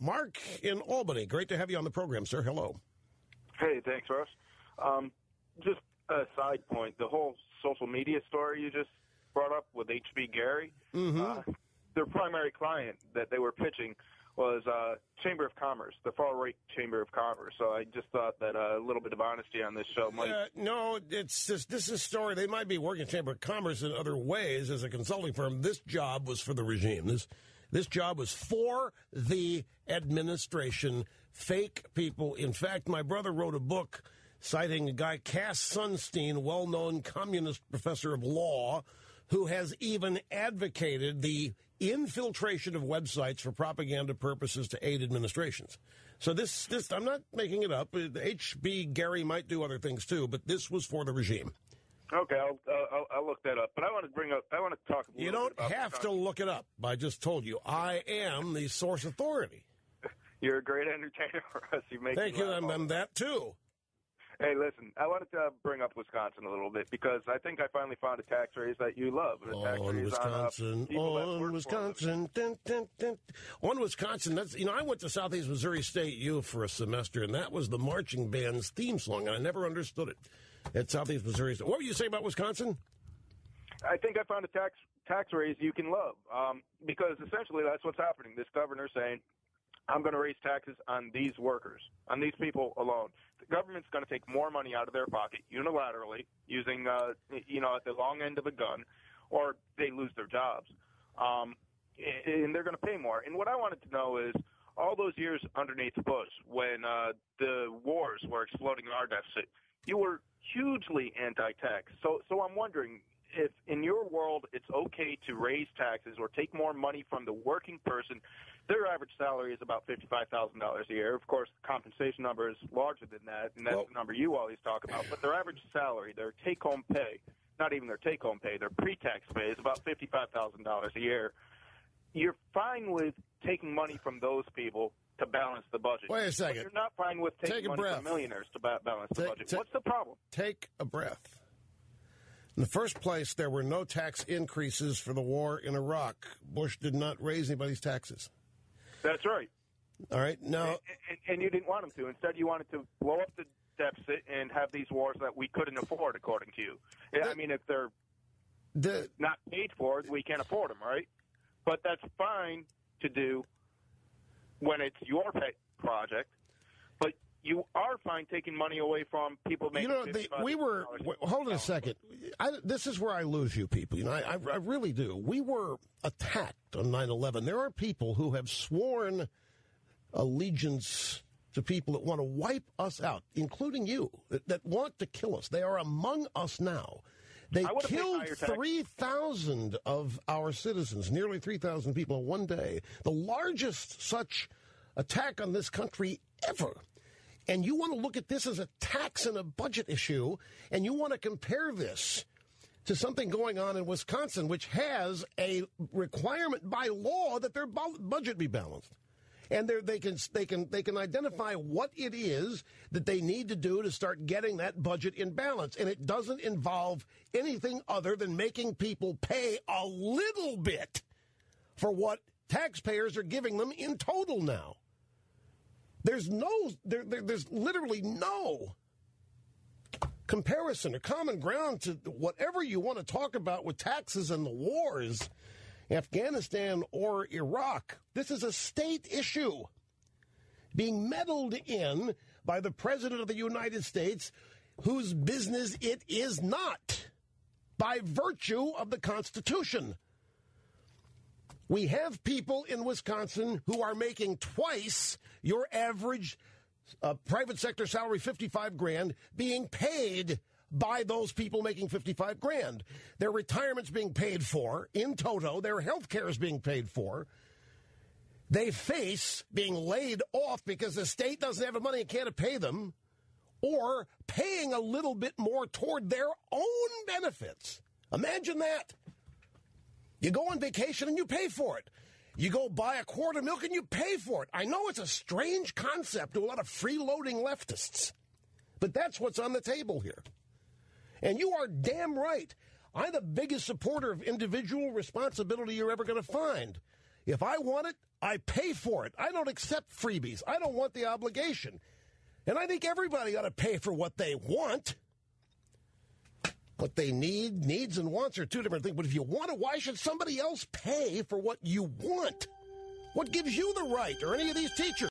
Mark in Albany. Great to have you on the program, sir. Hello. Hey, thanks, Russ. Just a side point, the whole social media story you just brought up with HB Gary, their primary client that they were pitching was Chamber of Commerce, the far-right Chamber of Commerce. So I just thought that a little bit of honesty on this show might... No, it's just, this is a story. They might be working Chamber of Commerce in other ways as a consulting firm. This job was for the regime. This job was for the administration, fake people. In fact, my brother wrote a book citing a guy, Cass Sunstein, well-known communist professor of law, who has even advocated the infiltration of websites for propaganda purposes to aid administrations. So this I'm not making it up. H.B. Gary might do other things too, but this was for the regime. Okay, I'll look that up. But I want to talk a little bit about... You don't have to look it up. I just told you. I am the source authority. You're a great entertainer for us. Thank you. I'm that too. Hey, listen, I wanted to bring up Wisconsin a little bit because I think I finally found a tax raise that you love. On Wisconsin. On Wisconsin. That's, I went to Southeast Missouri State U for a semester, and that was the marching band's theme song, and I never understood it at Southeast Missouri State. What were you saying about Wisconsin? I think I found a tax raise you can love because essentially that's what's happening. This governor's saying, I'm going to raise taxes on these workers, on these people alone. The government's going to take more money out of their pocket unilaterally using, at the long end of a gun, or they lose their jobs. And they're going to pay more. And what I wanted to know is all those years underneath Bush when the wars were exploding our deficit, you were hugely anti-tax. So I'm wondering if in your world it's okay to raise taxes or take more money from the working person. Their average salary is about $55,000 a year. Of course, the compensation number is larger than that, and that's the number you always talk about. But their average salary, their take-home pay, not even their take-home pay, their pre-tax pay is about $55,000 a year. You're fine with taking money from those people to balance the budget. Wait a second. But you're not fine with taking money from millionaires to balance the budget. What's the problem? Take a breath. In the first place, there were no tax increases for the war in Iraq. Bush did not raise anybody's taxes. That's right. All right. Now, and you didn't want them to. Instead, you wanted to blow up the deficit and have these wars that we couldn't afford, according to you. If they're not paid for, we can't afford them, right? But that's fine to do when it's your pet project. But you are fine taking money away from people making hold on a second. This is where I lose you people. I really do. We were attacked on 9/11. There are people who have sworn allegiance to people that want to wipe us out, including you, that want to kill us. They are among us now. They killed 3,000 of our citizens, nearly 3,000 people in one day. The largest such attack on this country ever. And you want to look at this as a tax and a budget issue, and you want to compare this to something going on in Wisconsin, which has a requirement by law that their budget be balanced. And they can identify what it is that they need to do to start getting that budget in balance. And it doesn't involve anything other than making people pay a little bit for what taxpayers are giving them in total now. There's literally no comparison or common ground to whatever you want to talk about with taxes and the wars, Afghanistan or Iraq. This is a state issue being meddled in by the President of the United States, whose business it is not, by virtue of the Constitution. We have people in Wisconsin who are making twice your average private sector salary, $55,000, being paid by those people making $55,000. Their retirement's being paid for in toto. Their health care is being paid for. They face being laid off because the state doesn't have the money and can't pay them, or paying a little bit more toward their own benefits. Imagine that. You go on vacation and you pay for it. You go buy a quart of milk and you pay for it. I know it's a strange concept to a lot of freeloading leftists, but that's what's on the table here. And you are damn right. I'm the biggest supporter of individual responsibility you're ever going to find. If I want it, I pay for it. I don't accept freebies. I don't want the obligation. And I think everybody ought to pay for what they want. What they need, needs and wants are two different things. But if you want it, why should somebody else pay for what you want? What gives you the right, or any of these teachers?